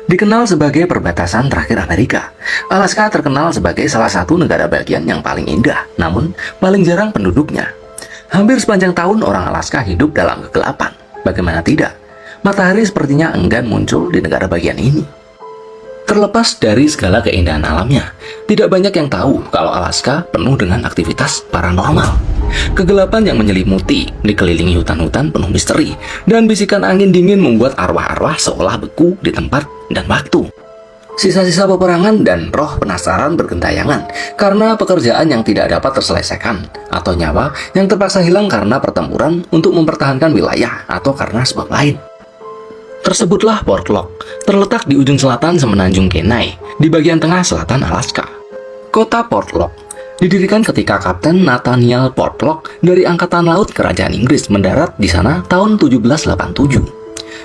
Dikenal sebagai perbatasan terakhir Amerika, Alaska terkenal sebagai salah satu negara bagian yang paling indah, namun paling jarang penduduknya. Hampir sepanjang tahun orang Alaska hidup dalam kegelapan. Bagaimana tidak? Matahari sepertinya enggan muncul di negara bagian ini. Terlepas dari segala keindahan alamnya, tidak banyak yang tahu kalau Alaska penuh dengan aktivitas paranormal. Kegelapan yang menyelimuti, dikelilingi hutan-hutan penuh misteri, dan bisikan angin dingin membuat arwah-arwah seolah beku di tempat dan waktu. Sisa-sisa peperangan dan roh penasaran bergentayangan karena pekerjaan yang tidak dapat terselesaikan, atau nyawa yang terpaksa hilang karena pertempuran untuk mempertahankan wilayah atau karena sebab lain. Tersebutlah Portlock, terletak di ujung selatan semenanjung Kenai, di bagian tengah selatan Alaska. Kota Portlock didirikan ketika Kapten Nathaniel Portlock dari Angkatan Laut Kerajaan Inggris mendarat di sana tahun 1787.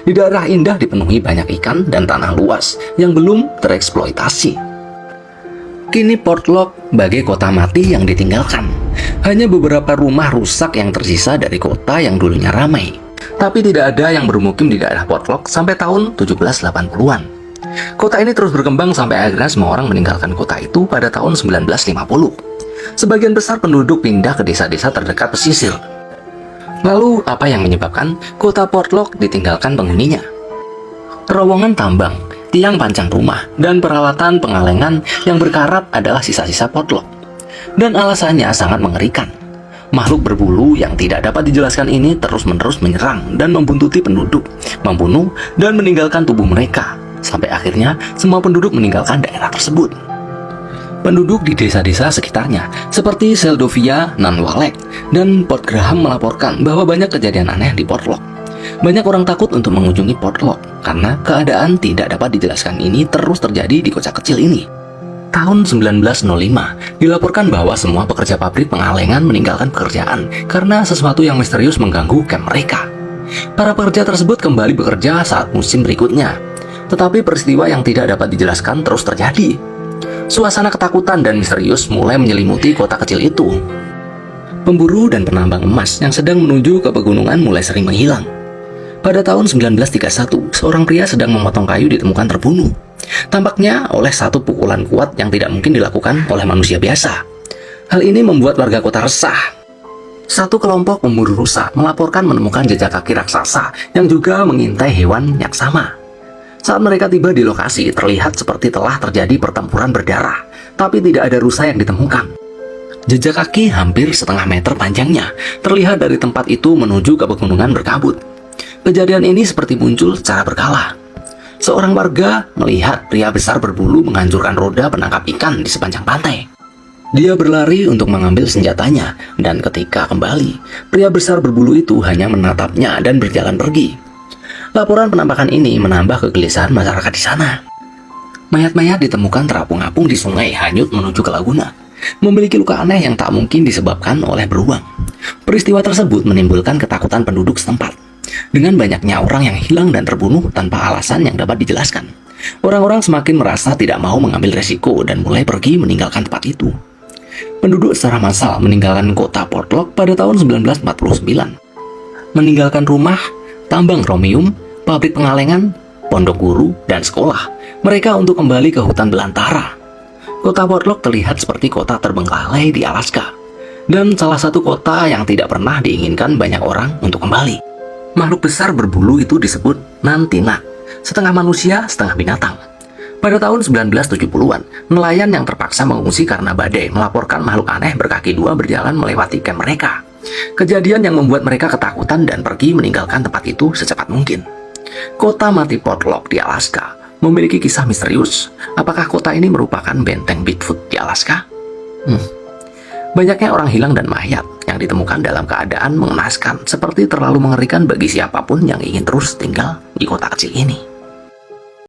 Di daerah indah dipenuhi banyak ikan dan tanah luas yang belum tereksploitasi. Kini Portlock bagai kota mati yang ditinggalkan. Hanya beberapa rumah rusak yang tersisa dari kota yang dulunya ramai. Tapi tidak ada yang bermukim di daerah Portlock sampai tahun 1780-an. Kota ini terus berkembang sampai akhirnya semua orang meninggalkan kota itu pada tahun 1950. Sebagian besar penduduk pindah ke desa-desa terdekat pesisir. Lalu, apa yang menyebabkan kota Portlock ditinggalkan penghuninya? Terowongan tambang, tiang pancang rumah, dan peralatan pengalengan yang berkarat adalah sisa-sisa Portlock. Dan alasannya sangat mengerikan. Makhluk berbulu yang tidak dapat dijelaskan ini terus-menerus menyerang dan membuntuti penduduk, membunuh dan meninggalkan tubuh mereka, sampai akhirnya semua penduduk meninggalkan daerah tersebut. Penduduk di desa-desa sekitarnya, seperti Seldovia, Nanwalek, dan Port Graham melaporkan bahwa banyak kejadian aneh di Portlock. Banyak orang takut untuk mengunjungi Portlock, karena keadaan tidak dapat dijelaskan ini terus terjadi di kota kecil ini. Tahun 1905, dilaporkan bahwa semua pekerja pabrik pengalengan meninggalkan pekerjaan karena sesuatu yang misterius mengganggu kamp mereka. Para pekerja tersebut kembali bekerja saat musim berikutnya, tetapi peristiwa yang tidak dapat dijelaskan terus terjadi. Suasana ketakutan dan misterius mulai menyelimuti kota kecil itu. Pemburu dan penambang emas yang sedang menuju ke pegunungan mulai sering menghilang. Pada tahun 1931, seorang pria sedang memotong kayu ditemukan terbunuh. Tampaknya oleh satu pukulan kuat yang tidak mungkin dilakukan oleh manusia biasa. Hal ini membuat warga kota resah. Satu kelompok pemburu rusa melaporkan menemukan jejak kaki raksasa yang juga mengintai hewan yang sama. Saat mereka tiba di lokasi, terlihat seperti telah terjadi pertempuran berdarah, tapi tidak ada rusa yang ditemukan. Jejak kaki hampir setengah meter panjangnya terlihat dari tempat itu menuju ke pegunungan berkabut. Kejadian ini seperti muncul secara berkala. Seorang warga melihat pria besar berbulu menghancurkan roda penangkap ikan di sepanjang pantai. Dia berlari untuk mengambil senjatanya, dan ketika kembali, pria besar berbulu itu hanya menatapnya dan berjalan pergi. Laporan penampakan ini menambah kegelisahan masyarakat di sana. Mayat-mayat ditemukan terapung-apung di sungai hanyut menuju ke Laguna, memiliki luka aneh yang tak mungkin disebabkan oleh beruang. Peristiwa tersebut menimbulkan ketakutan penduduk setempat. Dengan banyaknya orang yang hilang dan terbunuh tanpa alasan yang dapat dijelaskan, orang-orang semakin merasa tidak mau mengambil resiko dan mulai pergi meninggalkan tempat itu. Penduduk secara massal meninggalkan kota Portlock pada tahun 1949. Meninggalkan rumah, tambang kromium, pabrik pengalengan, pondok guru, dan sekolah mereka untuk kembali ke hutan belantara. Kota Portlock terlihat seperti kota terbengkalai di Alaska, dan salah satu kota yang tidak pernah diinginkan banyak orang untuk kembali. Makhluk besar berbulu itu disebut Nantina, setengah manusia, setengah binatang. Pada tahun 1970-an, nelayan yang terpaksa mengungsi karena badai melaporkan makhluk aneh berkaki dua berjalan melewati kamp mereka. Kejadian yang membuat mereka ketakutan dan pergi meninggalkan tempat itu secepat mungkin. Kota mati Portlock di Alaska memiliki kisah misterius. Apakah kota ini merupakan benteng Bigfoot di Alaska? Banyaknya orang hilang dan mayat yang ditemukan dalam keadaan mengenaskan, seperti terlalu mengerikan bagi siapapun yang ingin terus tinggal di kota kecil ini.